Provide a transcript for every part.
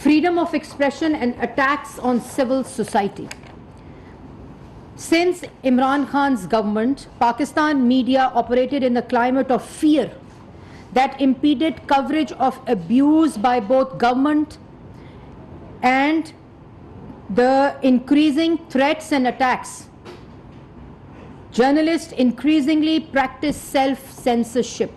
freedom of expression and attacks on civil society. Since Imran Khan's government, Pakistan media operated in a climate of fear that impeded coverage of abuse by both government and the increasing threats and attacks. Journalists increasingly practice self-censorship.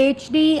HD,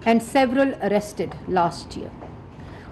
and several arrested last year।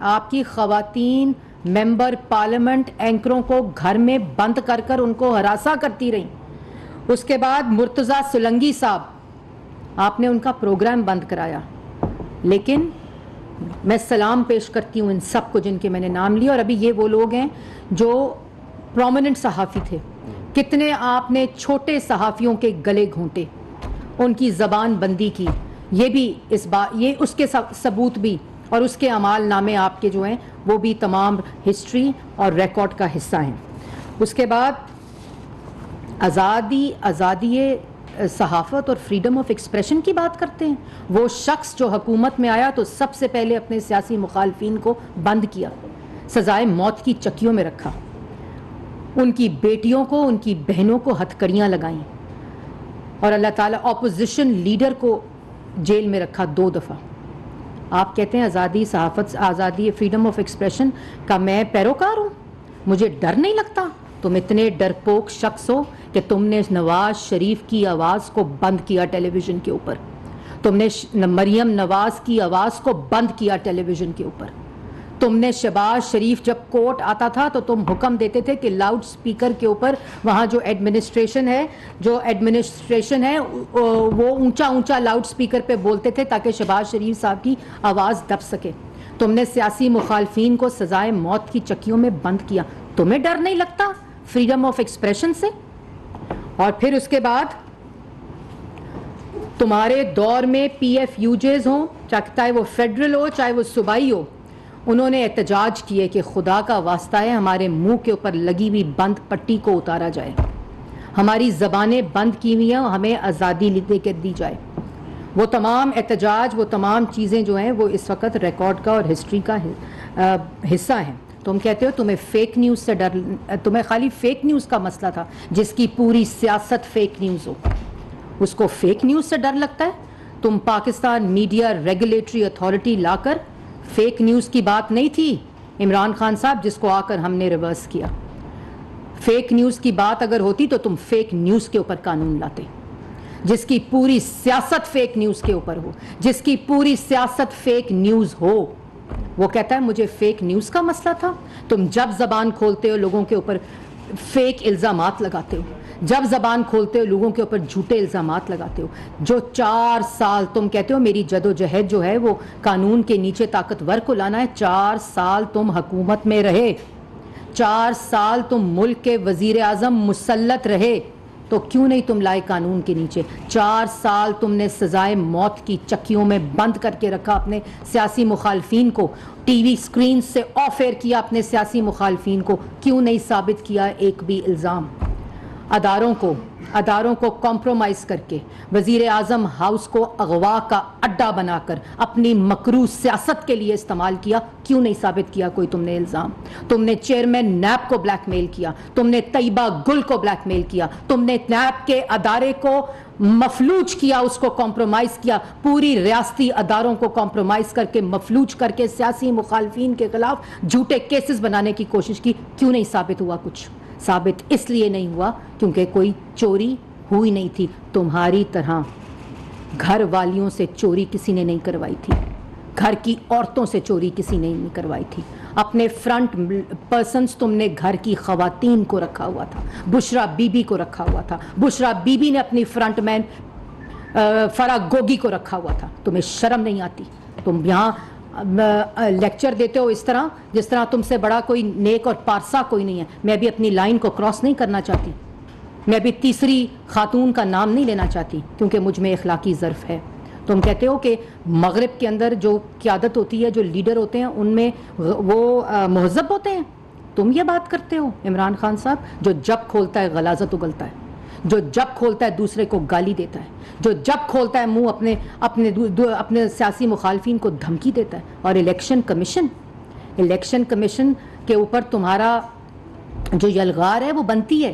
آپ کی خواتین member parliament اینکروں کو گھر میں بند کر کر ان کو ہراساں کرتی رہیں. اس کے بعد مرتضیٰ سولنگی صاحب, آپ نے ان کا پروگرام بند کرایا. لیکن میں سلام پیش کرتی ہوں ان سب کو جن کے میں نے نام لیے, اور ابھی یہ وہ لوگ ہیں جو پرومیننٹ صحافی تھے. کتنے آپ نے چھوٹے صحافیوں کے گلے گھونٹے, ان کی زبان بندی کی. یہ بھی یہ اس کے ثبوت بھی اور اس کے اعمال نامے آپ کے جو ہیں وہ بھی تمام ہسٹری اور ریکارڈ کا حصہ ہیں. اس کے بعد آزادی صحافت اور فریڈم آف ایکسپریشن کی بات کرتے ہیں. وہ شخص جو حکومت میں آیا تو سب سے پہلے اپنے سیاسی مخالفین کو بند کیا, سزائے موت کی چکیوں میں رکھا, ان کی بیٹیوں کو, ان کی بہنوں کو ہتھکڑیاں لگائیں, اور اللہ تعالیٰ اپوزیشن لیڈر کو جیل میں رکھا 2 دفعہ. آپ کہتے ہیں آزادی صحافت, آزادی فریڈم آف ایکسپریشن کا میں پیروکار ہوں, مجھے ڈر نہیں لگتا. تم اتنے ڈرپوک شخص ہو کہ تم نے نواز شریف کی آواز کو بند کیا ٹیلی ویژن کے اوپر, تم نے مریم نواز کی آواز کو بند کیا ٹیلی ویژن کے اوپر. تم نے شہباز شریف جب کورٹ آتا تھا تو تم حکم دیتے تھے کہ لاؤڈ سپیکر کے اوپر وہاں جو ایڈمنسٹریشن ہے وہ اونچا لاؤڈ سپیکر پہ بولتے تھے تاکہ شہباز شریف صاحب کی آواز دب سکے. تم نے سیاسی مخالفین کو سزائے موت کی چکیوں میں بند کیا. تمہیں ڈر نہیں لگتا فریڈم آف ایکسپریشن سے؟ اور پھر اس کے بعد تمہارے دور میں پی ایف یوجز ہوں, چاہے وہ فیڈرل ہو چاہے وہ صوبائی ہو, انہوں نے احتجاج کیے کہ خدا کا واسطہ ہے ہمارے منہ کے اوپر لگی ہوئی بند پٹی کو اتارا جائے, ہماری زبانیں بند کی ہوئی ہیں, ہمیں آزادی دے کے دی جائے. وہ تمام احتجاج, وہ تمام چیزیں جو ہیں وہ اس وقت ریکارڈ کا اور ہسٹری کا حصہ ہیں. تم کہتے ہو تمہیں فیک نیوز سے ڈر, تمہیں خالی فیک نیوز کا مسئلہ تھا, جس کی پوری سیاست فیک نیوز ہو اس کو فیک نیوز سے ڈر لگتا ہے. تم پاکستان میڈیا ریگولیٹری اتھارٹی لا کر, فیک نیوز کی بات نہیں تھی عمران خان صاحب جس کو آ کر ہم نے ریورس کیا. فیک نیوز کی بات اگر ہوتی تو تم فیک نیوز کے اوپر قانون لاتے, جس کی پوری سیاست فیک نیوز کے اوپر ہو, جس کی پوری سیاست فیک نیوز ہو. وہ کہتا ہے مجھے فیک نیوز کا مسئلہ تھا. تم جب زبان کھولتے ہو لوگوں کے اوپر فیک الزامات لگاتے ہو, جب زبان کھولتے ہو لوگوں کے اوپر جھوٹے الزامات لگاتے ہو. جو 4 سال تم کہتے ہو میری جدوجہد جو ہے وہ قانون کے نیچے طاقتور کو لانا ہے, 4 سال تم حکومت میں رہے, 4 سال تم ملک کے وزیر اعظم مسلط رہے, تو کیوں نہیں تم لائے قانون کے نیچے؟ 4 سال تم نے سزائے موت کی چکیوں میں بند کر کے رکھا اپنے سیاسی مخالفین کو, ٹی وی سکرین سے آف ایئر کیا اپنے سیاسی مخالفین کو. کیوں نہیں ثابت کیا ایک بھی الزام؟ اداروں کو کمپرومائز کر کے وزیر اعظم ہاؤس کو اغوا کا اڈا بنا کر اپنی مکروہ سیاست کے لیے استعمال کیا. کیوں نہیں ثابت کیا کوئی تم نے الزام؟ تم نے چیئرمین نیب کو بلیک میل کیا, تم نے طیبہ گل کو بلیک میل کیا, تم نے نیب کے ادارے کو مفلوج کیا, اس کو کمپرومائز کیا, پوری ریاستی اداروں کو کمپرومائز کر کے مفلوج کر کے سیاسی مخالفین کے خلاف جھوٹے کیسز بنانے کی کوشش کی. کیوں نہیں ثابت ہوا کچھ؟ ثابت اس لیے نہیں ہوا کیونکہ کوئی چوری ہوئی نہیں تھی. تمہاری طرح گھر والیوں سے چوری کسی نے نہیں کروائی تھی, گھر کی عورتوں سے چوری کسی نے نہیں کروائی تھی. اپنے فرنٹ پرسنز تم نے گھر کی خواتین کو رکھا ہوا تھا, بشرا بی بی کو رکھا ہوا تھا, بشرا بی بی نے اپنی فرنٹ مین فرا گوگی کو رکھا ہوا تھا. تمہیں شرم نہیں آتی؟ تم یہاں لیکچر دیتے ہو اس طرح جس طرح تم سے بڑا کوئی نیک اور پارسا کوئی نہیں ہے. میں بھی اپنی لائن کو کراس نہیں کرنا چاہتی, میں بھی تیسری خاتون کا نام نہیں لینا چاہتی کیونکہ مجھ میں اخلاقی ظرف ہے. تم کہتے ہو کہ مغرب کے اندر جو قیادت ہوتی ہے, جو لیڈر ہوتے ہیں, ان میں وہ مہذب ہوتے ہیں. تم یہ بات کرتے ہو عمران خان صاحب جو جب کھولتا ہے غلاظت اگلتا ہے, جو جب کھولتا ہے دوسرے کو گالی دیتا ہے, جو جب کھولتا ہے منہ اپنے سیاسی مخالفین کو دھمکی دیتا ہے. اور الیکشن کمیشن کے اوپر تمہارا جو یلغار ہے وہ بنتی ہے.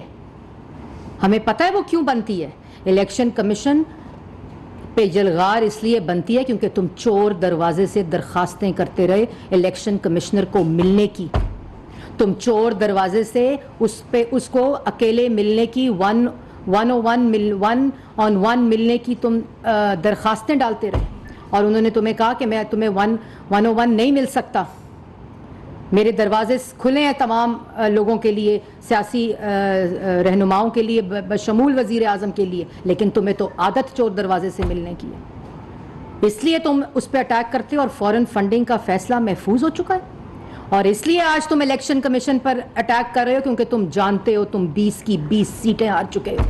ہمیں پتہ ہے وہ کیوں بنتی ہے. الیکشن کمیشن پہ یلغار اس لیے بنتی ہے کیونکہ تم چور دروازے سے درخواستیں کرتے رہے الیکشن کمشنر کو ملنے کی. تم چور دروازے سے اس کو اکیلے ملنے کی 1 ملنے کی تم درخواستیں ڈالتے رہے, اور انہوں نے تمہیں کہا کہ میں تمہیں 101 نہیں مل سکتا, میرے دروازے کھلے ہیں تمام لوگوں کے لیے، سیاسی رہنماؤں کے لیے، بشمول وزیر اعظم کے لیے، لیکن تمہیں تو عادت چور دروازے سے ملنے کی ہے، اس لیے تم اس پہ اٹیک کرتے ہو، اور فورن فنڈنگ کا فیصلہ محفوظ ہو چکا ہے، اور اس لیے آج تم الیکشن کمیشن پر اٹیک کر رہے ہو، کیونکہ تم جانتے ہو تم 20 کی 20 سیٹیں ہار چکے ہو،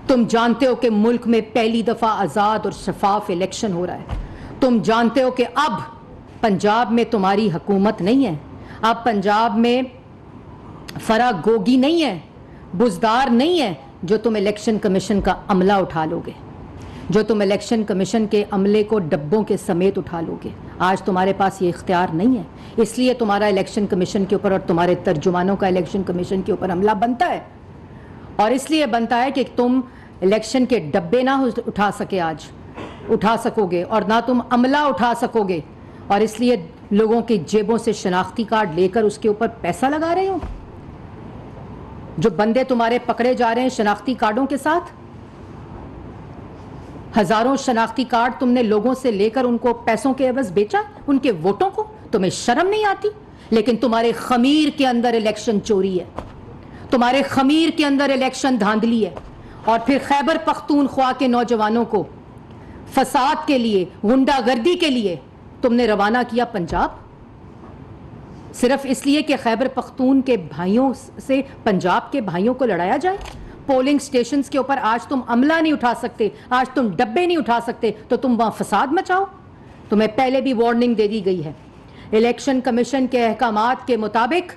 تم جانتے ہو کہ ملک میں پہلی دفعہ آزاد اور شفاف الیکشن ہو رہا ہے، تم جانتے ہو کہ اب پنجاب میں تمہاری حکومت نہیں ہے، اب پنجاب میں فرا گوگی نہیں ہے، بزدار نہیں ہے، جو تم الیکشن کمیشن کا عملہ اٹھا لو گے، جو تم الیکشن کمیشن کے عملے کو ڈبوں کے سمیت اٹھا لو گے۔ آج تمہارے پاس یہ اختیار نہیں ہے، اس لیے تمہارا الیکشن کمیشن کے اوپر اور تمہارے ترجمانوں کا الیکشن کمیشن کے اوپر عملہ بنتا ہے، اور اس لیے بنتا ہے کہ تم الیکشن کے ڈبے نہ اٹھا سکو گے، اور نہ تم عملہ اٹھا سکو گے، اور اس لیے لوگوں کی جیبوں سے شناختی کارڈ لے کر اس کے اوپر پیسہ لگا رہے ہو۔ جو بندے تمہارے پکڑے جا رہے ہیں شناختی کارڈوں کے ساتھ، ہزاروں شناختی کارڈ تم نے لوگوں سے لے کر ان کو پیسوں کے عوض بیچا، ان کے ووٹوں کو، تمہیں شرم نہیں آتی؟ لیکن تمہارے خمیر کے اندر الیکشن چوری ہے، تمہارے خمیر کے اندر الیکشن دھاندلی ہے، اور پھر خیبر پختونخوا کے نوجوانوں کو فساد کے لیے، غنڈہ گردی کے لیے تم نے روانہ کیا پنجاب، صرف اس لیے کہ خیبر پختون کے بھائیوں سے پنجاب کے بھائیوں کو لڑایا جائے۔ پولنگ سٹیشنز کے اوپر آج تم عملہ نہیں اٹھا سکتے، آج تم ڈبے نہیں اٹھا سکتے، تو تم وہاں فساد مچاؤ۔ تمہیں پہلے بھی وارننگ دے دی گئی ہے، الیکشن کمیشن کے احکامات کے مطابق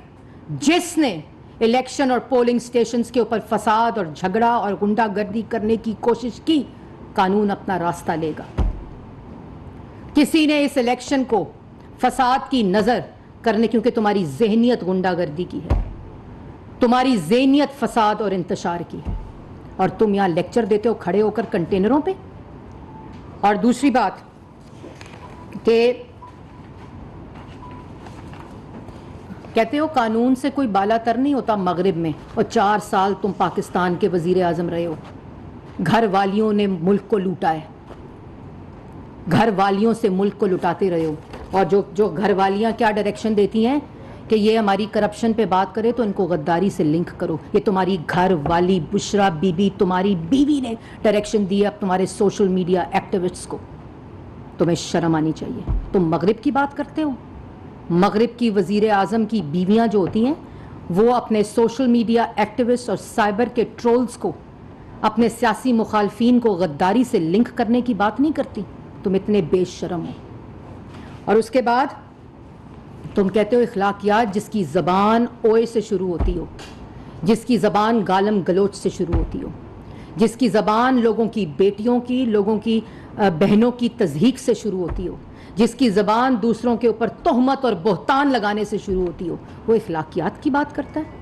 جس نے الیکشن اور پولنگ سٹیشنز کے اوپر فساد اور جھگڑا اور غنڈہ گردی کرنے کی کوشش کی، قانون اپنا راستہ لے گا۔ کسی نے اس الیکشن کو فساد کی نظر کرنے، کیونکہ تمہاری ذہنیت غنڈہ گردی کی ہے، تمہاری ذہنیت فساد اور انتشار کی ہے، اور تم یہاں لیکچر دیتے ہو کھڑے ہو کر کنٹینروں پہ۔ اور دوسری بات کہ کہتے ہو قانون سے کوئی بالا تر نہیں ہوتا مغرب میں، اور 4 سال تم پاکستان کے وزیر اعظم رہے ہو، گھر والیوں نے ملک کو لوٹا ہے، گھر والیوں سے ملک کو لٹاتے رہے ہو، اور جو گھر والیاں کیا ڈائریکشن دیتی ہیں کہ یہ ہماری کرپشن پہ بات کرے تو ان کو غداری سے لنک کرو، یہ تمہاری گھر والی بشرا بی بی، تمہاری بیوی نے ڈائریکشن دی ہے اب تمہارے سوشل میڈیا ایکٹیوسٹس کو۔ تمہیں شرم آنی چاہیے۔ تم مغرب کی بات کرتے ہو، مغرب کی وزیر اعظم کی بیویاں جو ہوتی ہیں وہ اپنے سوشل میڈیا ایکٹیوسٹ اور سائبر کے ٹرولز کو، اپنے سیاسی مخالفین کو غداری سے لنک کرنے کی بات نہیں کرتی۔ تم اتنے بے شرم ہو۔ اور اس کے بعد تم کہتے ہو اخلاقیات جس کی زبان اوئے سے شروع ہوتی ہو، جس کی زبان گالم گلوچ سے شروع ہوتی ہو، جس کی زبان لوگوں کی بیٹیوں کی، لوگوں کی بہنوں کی تضحیک سے شروع ہوتی ہو، جس کی زبان دوسروں کے اوپر تہمت اور بہتان لگانے سے شروع ہوتی ہو، وہ اخلاقیات کی بات کرتا ہے۔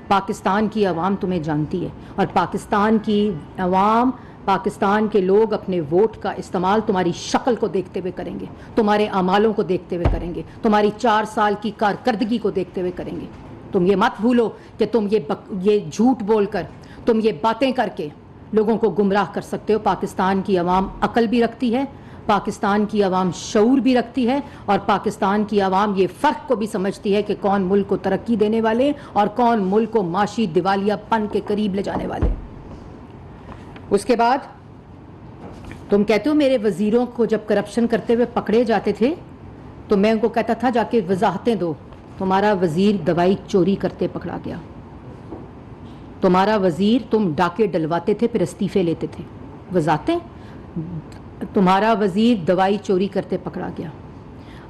پاکستان کی عوام تمہیں جانتی ہے، اور پاکستان کی عوام، پاکستان کے لوگ اپنے ووٹ کا استعمال تمہاری شکل کو دیکھتے ہوئے کریں گے، تمہارے اعمالوں کو دیکھتے ہوئے کریں گے، تمہاری 4 سال کی کارکردگی کو دیکھتے ہوئے کریں گے۔ تم یہ مت بھولو کہ تم یہ جھوٹ بول کر، تم یہ باتیں کر کے لوگوں کو گمراہ کر سکتے ہو۔ پاکستان کی عوام عقل بھی رکھتی ہے، پاکستان کی عوام شعور بھی رکھتی ہے، اور پاکستان کی عوام یہ فرق کو بھی سمجھتی ہے کہ کون ملک کو ترقی دینے والے اور کون ملک کو معاشی دیوالیہ پن کے قریب لے جانے والے۔ اس کے بعد تم کہتے ہو میرے وزیروں کو جب کرپشن کرتے ہوئے پکڑے جاتے تھے تو میں ان کو کہتا تھا جا کے وضاحتیں دو۔ تمہارا وزیر دوائی چوری کرتے پکڑا گیا، تمہارا وزیر، تم ڈاکے ڈلواتے تھے پھر استعفے لیتے تھے، وضاحتیں۔ تمہارا وزیر دوائی چوری کرتے پکڑا گیا،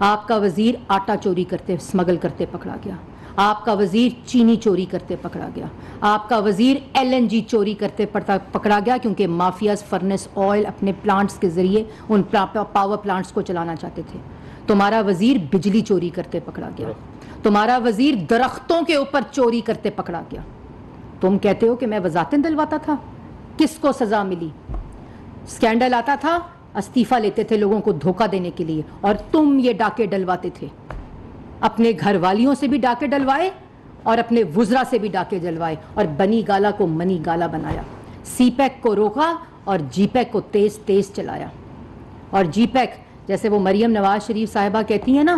آپ کا وزیر آٹا چوری کرتے اسمگل کرتے پکڑا گیا، آپ کا وزیر چینی چوری کرتے پکڑا گیا، آپ کا وزیر LNG چوری کرتے پکڑا گیا، کیونکہ مافیاز فرنس آئل اپنے پلانٹس کے ذریعے ان پاور پلانٹس کو چلانا چاہتے تھے۔ تمہارا وزیر بجلی چوری کرتے پکڑا گیا، تمہارا وزیر درختوں کے اوپر چوری کرتے پکڑا گیا۔ تم کہتے ہو کہ میں وضاحتیں دلواتا تھا، کس کو سزا ملی؟ سکینڈل آتا تھا، استعفیٰ لیتے تھے لوگوں کو دھوکہ دینے کے لیے، اور تم یہ ڈاکے ڈلواتے تھے، اپنے گھر والیوں سے بھی ڈاکے ڈلوائے اور اپنے وزراء سے بھی ڈاکے ڈلوائے، اور بنی گالا کو منی گالا بنایا، سی پیک کو روکا اور جی پیک کو تیز تیز چلایا۔ اور جی پیک، جیسے وہ مریم نواز شریف صاحبہ کہتی ہیں نا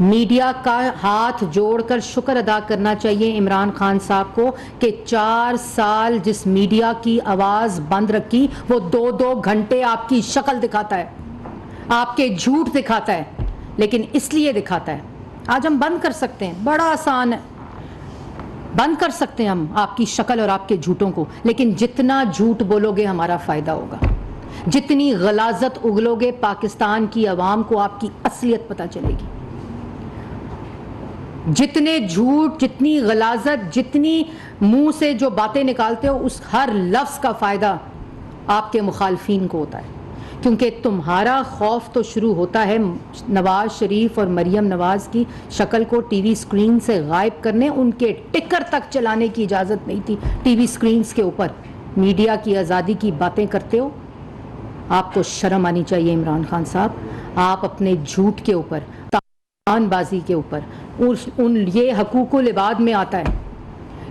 میڈیا کا ہاتھ جوڑ کر شکر ادا کرنا چاہیے عمران خان صاحب کو کہ 4 سال جس میڈیا کی آواز بند رکھی وہ 2 گھنٹے آپ کی شکل دکھاتا ہے، آپ کے جھوٹ دکھاتا ہے، لیکن اس لیے دکھاتا ہے۔ آج ہم بند کر سکتے ہیں، بڑا آسان ہے، بند کر سکتے ہیں ہم آپ کی شکل اور آپ کے جھوٹوں کو، لیکن جتنا جھوٹ بولو گے ہمارا فائدہ ہوگا، جتنی غلاظت اگلو گے پاکستان کی عوام کو آپ کی اصلیت پتہ چلے گی۔ جتنے جھوٹ، جتنی غلاظت، جتنی منہ سے جو باتیں نکالتے ہو، اس ہر لفظ کا فائدہ آپ کے مخالفین کو ہوتا ہے، کیونکہ تمہارا خوف تو شروع ہوتا ہے نواز شریف اور مریم نواز کی شکل کو ٹی وی سکرین سے غائب کرنے، ان کے ٹکر تک چلانے کی اجازت نہیں تھی ٹی وی سکرینز کے اوپر۔ میڈیا کی آزادی کی باتیں کرتے ہو، آپ کو شرم آنی چاہیے عمران خان صاحب۔ آپ اپنے جھوٹ کے اوپر، تاوان بازی کے اوپر، یہ حقوق العباد میں آتا ہے،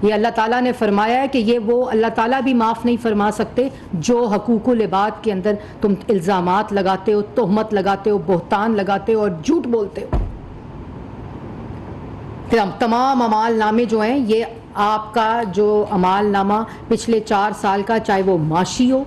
یہ اللہ تعالیٰ نے فرمایا ہے کہ یہ وہ اللہ تعالیٰ بھی معاف نہیں فرما سکتے جو حقوق العباد کے اندر تم الزامات لگاتے ہو، تہمت لگاتے ہو، بہتان لگاتے ہو اور جھوٹ بولتے ہو۔ تمام اعمال نامے جو ہیں، یہ آپ کا جو اعمال نامہ پچھلے 4 سال کا، چاہے وہ معاشی ہو،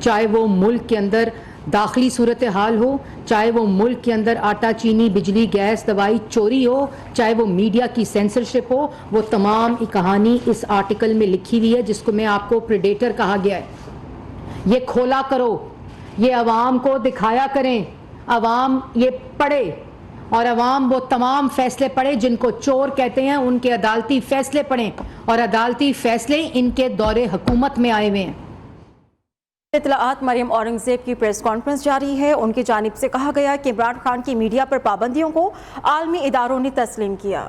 چاہے وہ ملک کے اندر داخلی صورتحال ہو، چاہے وہ ملک کے اندر آٹا چینی بجلی گیس دوائی چوری ہو، چاہے وہ میڈیا کی سینسرشپ ہو، وہ تمام کہانی اس آرٹیکل میں لکھی ہوئی ہے جس کو میں آپ کو پریڈیٹر کہا گیا ہے۔ یہ کھولا کرو، یہ عوام کو دکھایا کریں، عوام یہ پڑھے اور عوام وہ تمام فیصلے پڑھے جن کو چور کہتے ہیں، ان کے عدالتی فیصلے پڑھیں، اور عدالتی فیصلے ان کے دور حکومت میں آئے ہوئے ہیں۔ اطلاعات مریم اورنگزیب کی پریس کانفرنس جاری ہے۔ ان کی جانب سے کہا گیا کہ عمران خان کی میڈیا پر پابندیوں کو عالمی اداروں نے تسلیم کیا۔